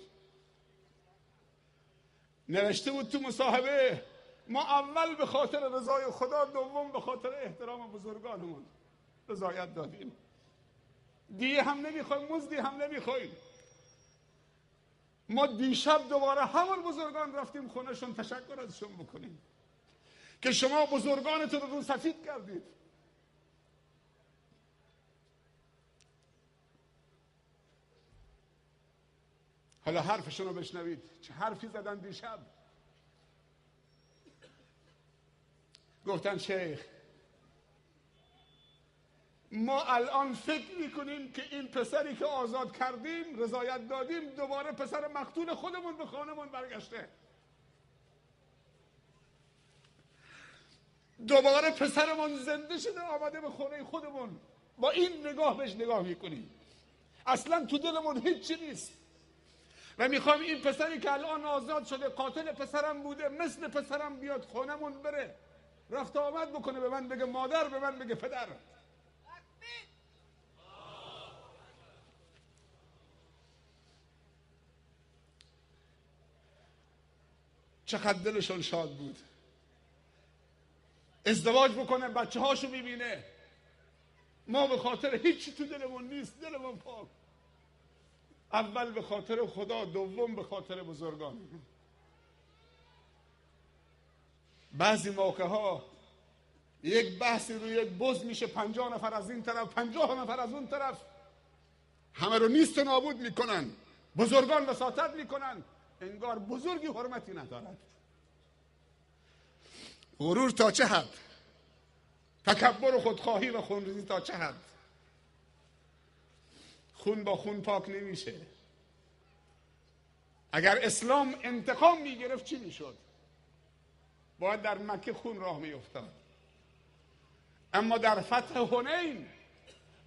نوشته بود تو مصاحبه ما اول به خاطر رضای خدا، دوم به خاطر احترام بزرگانمون رضایت دادیم. دیگه هم نمیخوایم، مزدی هم نمیخوایم. ما دیشب دوباره همون بزرگان رفتیم خونهشون تشکر ازشون بکنیم که شما بزرگانتون رو سفید کردید. حالا حرفشون رو بشنوید، چه حرفی زدن دیشب. گفتن شیخ ما الان فکر میکنیم که این پسری که آزاد کردیم، رضایت دادیم، دوباره پسر مقتول خودمون به خانمون برگشته، دوباره پسرمون زنده شده آمده به خونه خودمون. با این نگاه بهش نگاه میکنیم. اصلا تو دلمون هیچی نیست و میخوام این پسری که الان آزاد شده قاتل پسرم بوده مثل پسرم بیاد خونمون بره رفت آمد بکنه، به من بگه مادر، به من بگه پدر. چقدر دلشون شاد بود. ازدواج بکنه، بچه هاشو میبینه. ما به خاطر هیچی تو دلمون نیست، دلمون پاک. اول به خاطر خدا، دوم به خاطر بزرگان. بعضی موقع ها یک بحثی روی یک بز میشه، 50 نفر از این طرف، 50 نفر از اون طرف، همه رو نیست و نابود میکنن، بزرگان وساطت میکنن، انگار بزرگی حرمتی ندارد. غرور تا چه حد، تکبر و خودخواهی و خونریزی تا چه حد. خون با خون پاک نمیشه. اگر اسلام انتقام میگرفت چی میشد؟ باید در مکه خون راه میافتاد. اما در فتح حنین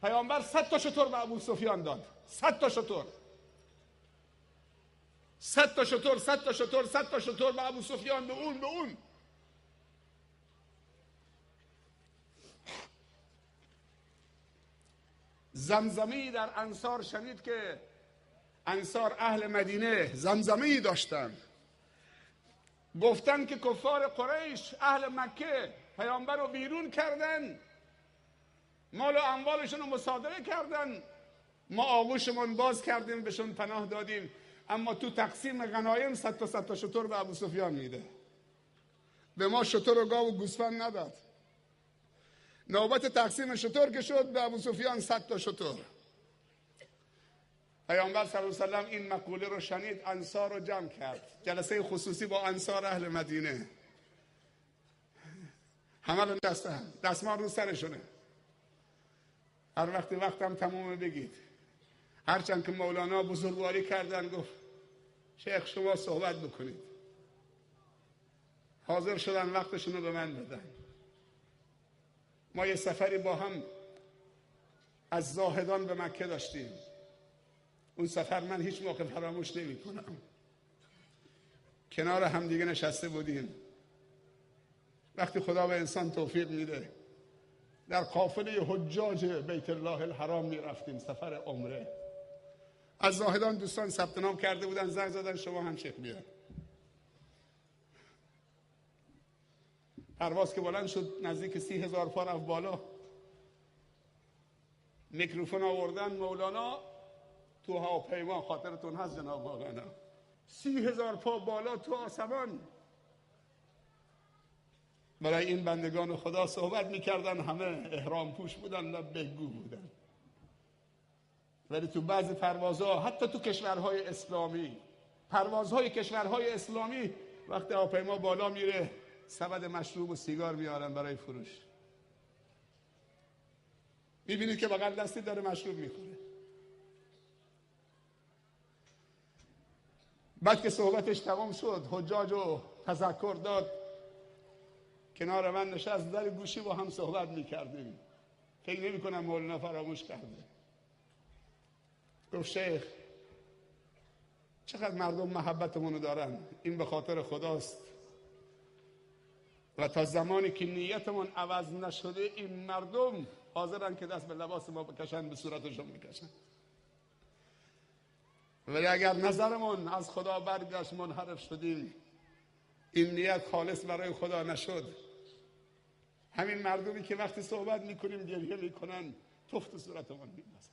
پیامبر 100 تا شتر به ابو سفیان داد. 100 تا شتر، 100 تا شتر، 100 تا شتر، 100 تا شتر به ابو سفیان، به اون. زمزمه‌ای در انصار شنید که انصار اهل مدینه زمزمه‌ای داشتن، گفتن که کفار قریش اهل مکه پیامبر رو بیرون کردن، مال و اموالشون رو مصادره کردن، ما آغوشمون باز کردیم بهشون پناه دادیم، اما تو تقسیم غنایم 100 تا شتر به ابو سفیان میده، به ما شتر و گاو و گوسفند نداد. نوبت تقسیم شتر که شد، به ابو سفیان 100 تا شتر. پیامبر صلی الله علیه و سلم این مقوله رو شنید، انصار رو جمع کرد، جلسه خصوصی با انصار اهل مدینه. همه رو دستمال رو سرشونه. هر وقتم تمومه بگید. هرچند که مولانا بزرگواری کردن، گفت شیخ شما صحبت بکنید. حاضر شدن وقتشون رو به من بدن. ما یه سفری با هم از زاهدان به مکه داشتیم. اون سفر من هیچ موقع فراموش نمی کنم. کنار هم دیگه نشسته بودیم. وقتی خدا به انسان توفیق میده، در قافله حجاج بیت الله الحرام می رفتیم، سفر عمره. از زاهدان دوستان ثبت نام کرده بودن، زنگ زدن شما هم شیخ بیاد. پرواز که بلند شد، نزدیک 30,000 پا رفت بالا. میکروفون آوردن، مولانا تو هواپیما، خاطرتون هست جناب مولانا، 30,000 پا بالا تو آسمان برای این بندگان خدا صحبت میکردن. همه احرام پوش بودن، لبیک گو بودن. ولی تو بعضی پروازها، حتی تو کشورهای اسلامی، پروازهای کشورهای اسلامی، وقتی هواپیما بالا میره، سبد مشروب و سیگار میارن برای فروش. میبینید که بغل دستی داره مشروب میخوره. بعد که صحبتش تمام شد، حجاج رو تذکر داد، کنار من نشست، در گوشی با هم صحبت میکردیم. فکر نمی کنم مولانا فراموش کرده. گفت شیخ چقدر مردم محبتمونو دارن، این به خاطر خداست و تا زمانی که نیتمون عوض نشده این مردم حاضرن که دست به لباس ما بکشن، به صورتشون بکشن. ولی اگر نظرمون از خدا برگشت، منحرف شدیم، این نیت خالص برای خدا نشد، همین مردمی که وقتی صحبت میکنیم گریه میکنن، تفت صورتمون میندازن.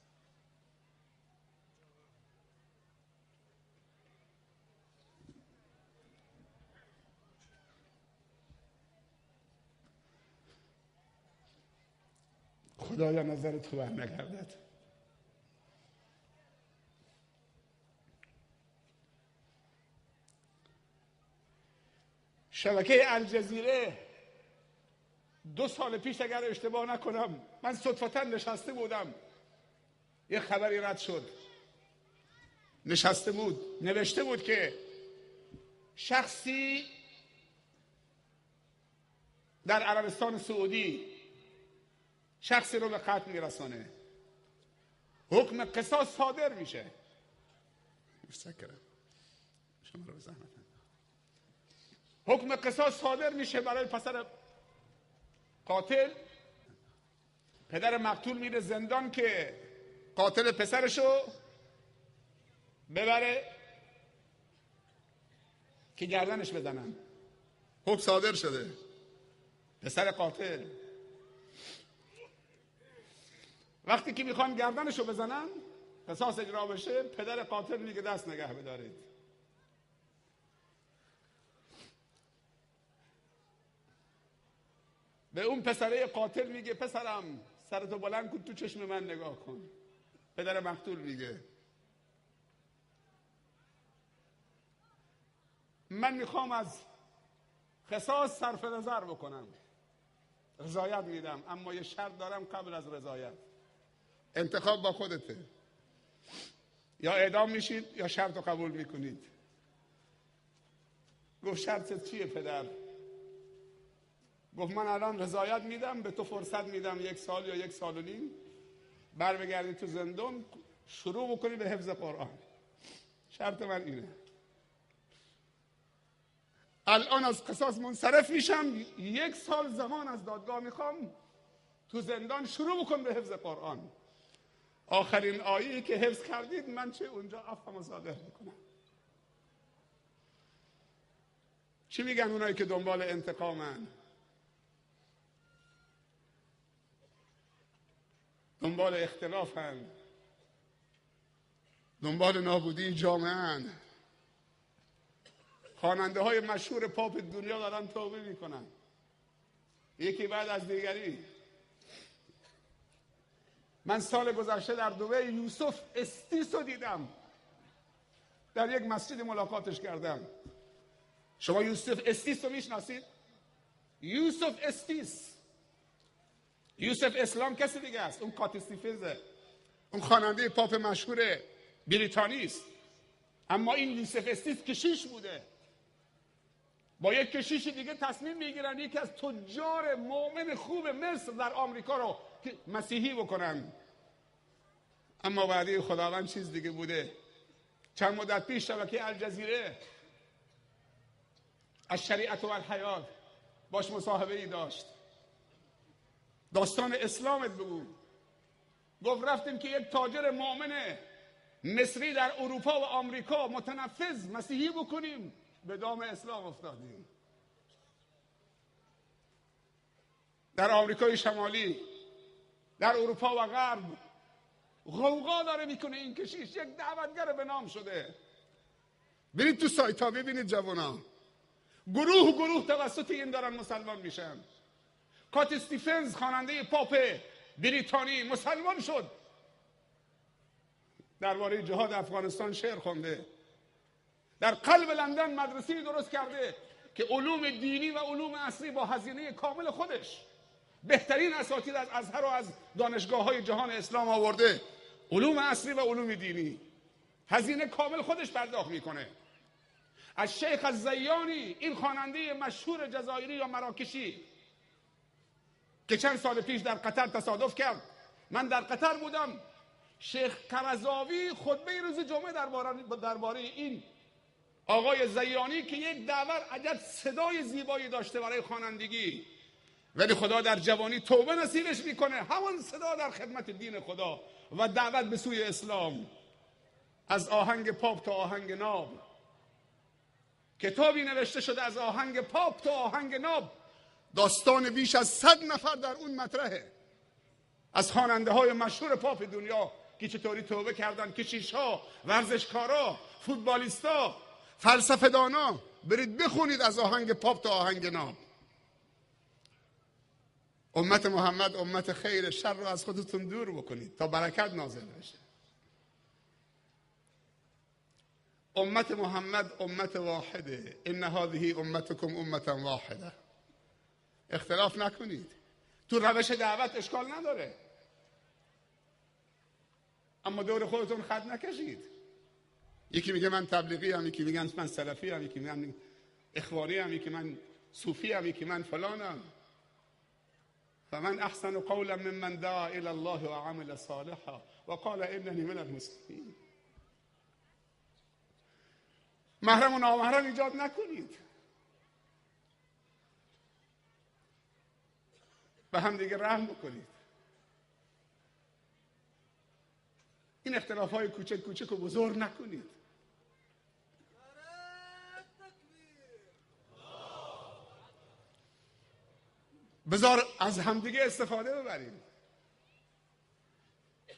خدایا نظر تو بر نگردد. شبکه الجزیره 2 سال پیش اگر اشتباه نکنم، من صدفتا نشسته بودم، یه خبری رد شد، نشسته بود، نوشته بود که شخصی در عربستان سعودی شخصی رو به قتل میرسانه. حکم قصاص صادر میشه. متشکرم. شما رو به زحمت حکم قصاص صادر میشه برای پسر قاتل. پدر مقتول میره زندان که قاتل پسرشو ببره که گردنش بزنن. حکم صادر شده. پسر قاتل وقتی که میخوان گردنشو بزنن قصاص اجرا بشه، پدر قاتل میگه دست نگه بدارید. به اون پسره قاتل میگه پسرم سرتو بلند کن تو چشم من نگاه کن. پدر مقتول میگه من میخوام از قصاص صرف نظر بکنم، رضایت میدم، اما یه شرط دارم قبل از رضایت. انتخاب با خودته، یا اعدام میشید یا شرط رو قبول میکنید. گفت شرطت چیه پدر؟ گفت من الان رضایت میدم، به تو فرصت میدم 1 سال یا 1 سال و نیم بر بگردی تو زندان شروع بکنی به حفظ قرآن. شرط من اینه. الان از قصاص منصرف میشم، 1 سال زمان از دادگاه میخوام، تو زندان شروع بکن به حفظ قرآن. آخرین آیه‌ای که حفظ کردید من چه اونجا عفو صادر میکنم. چی میگن اونایی که دنبال انتقامن؟ دنبال اختلافن، دنبال نابودی جامعه‌ان. خواننده های مشهور پاپ دنیا دارن توبه میکنن، یکی بعد از دیگری. من سال گذشته در دبی یوسف استیس رو دیدم، در یک مسجد ملاقاتش کردم. شما یوسف استیس رو میشناسید؟ یوسف استیس، یوسف اسلام کسی دیگه است، اون کات استیفنزه، اون خواننده پاپ مشهور بریتانی است. اما این یوسف استیس کشیش بوده. با یک کشیش دیگه تصمیم میگیرن یکی از تجار مؤمن خوب مصر در آمریکا رو مسیحی بکنن. اما وعده خداوند چیز دیگه بوده. چند مدت پیش شبکه الجزیره از شریعت و الحیات باش مصاحبه ای داشت. داستان اسلامت بگو. گفت رفتیم که یک تاجر مؤمن مصری در اروپا و آمریکا متنفذ مسیحی بکنیم، به دام اسلام افتادیم. در آمریکای شمالی، در اروپا و غرب غوغا داره میکنه این کشیش، یک دعوتگر به نام شده. برید تو سایت ها ببینید جوانا گروه توسط این دارن مسلمان میشن. کات استیفنز خواننده پاپ بریتانی مسلمان شد، درباره جهاد افغانستان شعر خونده. در قلب لندن مدرسه‌ای درست کرده که علوم دینی و علوم عصری با هزینه کامل خودش، بهترین اساتید از ازهر و از دانشگاه‌های جهان اسلام آورده، علوم عصری و علوم دینی، هزینه کامل خودش پرداخت میکنه. از شیخ الزیانی، این خواننده مشهور جزایری یا مراکشی که چند سال پیش در قطر تصادف کرد، من در قطر بودم، شیخ قرضاوی خطبه روز جمعه درباره این آقای زیانی که یک دعور عجب صدای زیبایی داشته برای خوانندگی، ولی خدا در جوانی توبه نصیبش میکنه، همون صدا در خدمت دین خدا و دعوت به سوی اسلام. از آهنگ پاپ تا آهنگ ناب، کتابی نوشته شده از آهنگ پاپ تا آهنگ ناب. داستان بیش از 100 نفر در اون مطرحه، از خواننده های مشهور پاپ دنیا که چطوری توبه کردن، کشیش‌ها، ورزشکارا، فوتبالیستا، فلسفه دانا. برید بخونید از آهنگ پاپ تا آهنگ ناب. امت محمد امت خیر، شر رو از خودتون دور بکنید تا برکت نازل بشه. امت محمد امت واحده، ان هذه امتکم امتا واحده. اختلاف نکنید. تو روش دعوت اشکال نداره، اما دور خودتون خط نکشید. یکی میگه من تبلیغی ام، یکی میگه من سلفی ام، یکی میگه اخوانی ام، یکی من صوفی ام، یکی من فلانم. فمن احسن قولا ممن دعا الى الله و عمل صالحا و قال اننی من المسلمین. محرم و نامحرم ایجاد نکنید، به هم دیگه رحم بکنید. این اختلاف‌های کوچک کوچک و بزرگ نکنید. بذار از همدیگه استفاده ببریم.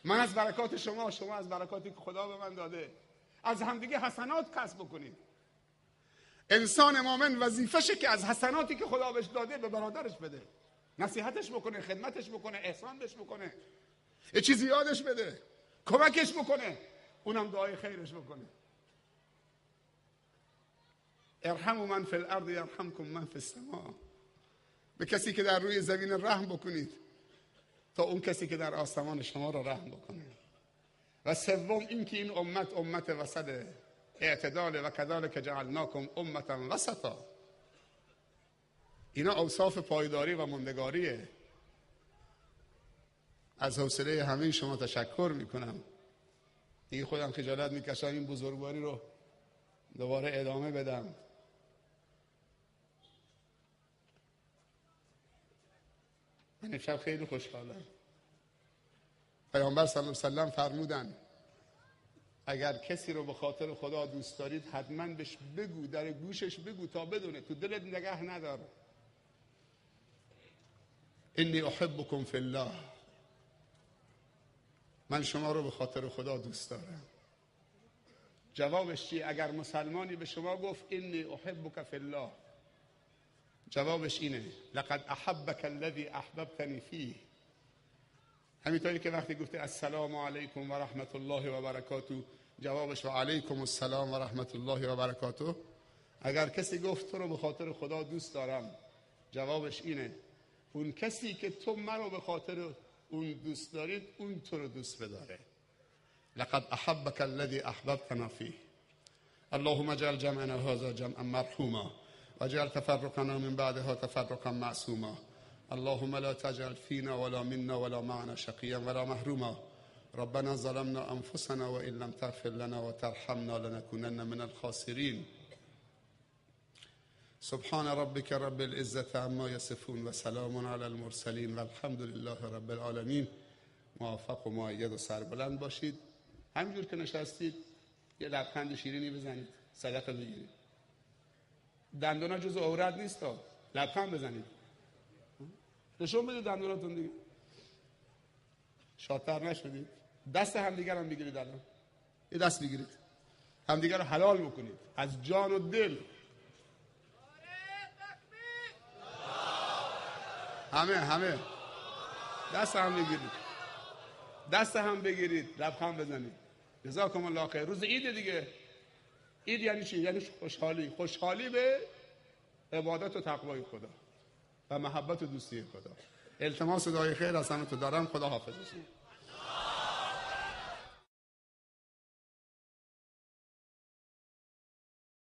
من از برکات شما، شما از برکاتی که خدا به من داده، از همدیگه حسنات کسب بکنید. انسان مؤمن وظیفشه که از حسناتی که خدا بهش داده به برادرش بده، نصیحتش بکنه، خدمتش بکنه، احسان بهش بکنه، یه چیزی یادش بده، کمکش بکنه، اونم دعای خیرش بکنه. ارحموا من فی الارض یرحمکم من فی السماء. به کسی که در روی زمین رحم بکنید تا اون کسی که در آسمان شما رو رحم بکنه. و سوم این که این امت وسط اعتدال و کذالک جعلناکم امة وسطا. اینا اوصاف پایداری و ماندگاریه. از حوصله همه شما تشکر میکنم. دیگه خودم خجالت میکشم این بزرگواری رو دوباره ادامه بدم. من امشب خیلی خوشحالم. پیامبر صلی الله علیه و سلم فرمودن اگر کسی رو به خاطر خدا دوست دارید حتما بهش بگو، در گوشش بگو تا بدونه، تو دلت نگه ندار. انی احبکم فی الله. من شما رو به خاطر خدا دوست دارم. جوابش چیه؟ اگر مسلمانی به شما گفت انی احبک فی الله، جوابش اینه لقد احبک الذی احببتنی فیه. همینطوری که وقتی گفته السلام علیکم و رحمت الله و برکاته، جوابش و علیکم السلام و رحمت الله و برکاته. اگر کسی گفت تو رو به خاطر خدا دوست دارم، جوابش اینه اون کسی که تو منو به خاطر اون دوست دارید اون تو رو دوست بداره. لقد احبک الذی احببتنا فیه. اللهم اجعل جمعنا هذا جمعا مرحوما واجعل تفرقنا من بعدها تفرقا معصوما. اللهم لا تجعل فينا ولا منا ولا معنا شقيا ولا محروما. ربنا ظلمنا انفسنا وان لم تغفر لنا وترحمنا لنكونن من الخاسرين. سبحان ربك رب العزة عما يصفون و سلام علی المرسلین و الحمد لله رب العالمین. موفق و مؤید و سربلند باشید. همینجور که نشستید یه لبخند شیرینی بزنید، صدقه بگیرید. دندونا جزء عورت نیست، لبخند بزنید، نشون بدید دندوناتون دیگه. شادتر نشدید؟ دست همدیگر هم بگیرید. الان یه دست بگیرید، همدیگر رو حلال بکنید از جان و دل. همه دست هم بگیرید، دست هم بگیرید، لبخند بزنید. جزاکم الله خیر. روز عید دیگه. عید یعنی چی؟ یعنی خوشحالی به عبادت و تقوای خدا و محبت و دوستی خدا. التماس دعای خیر از همه تو دارم. خدا حافظ.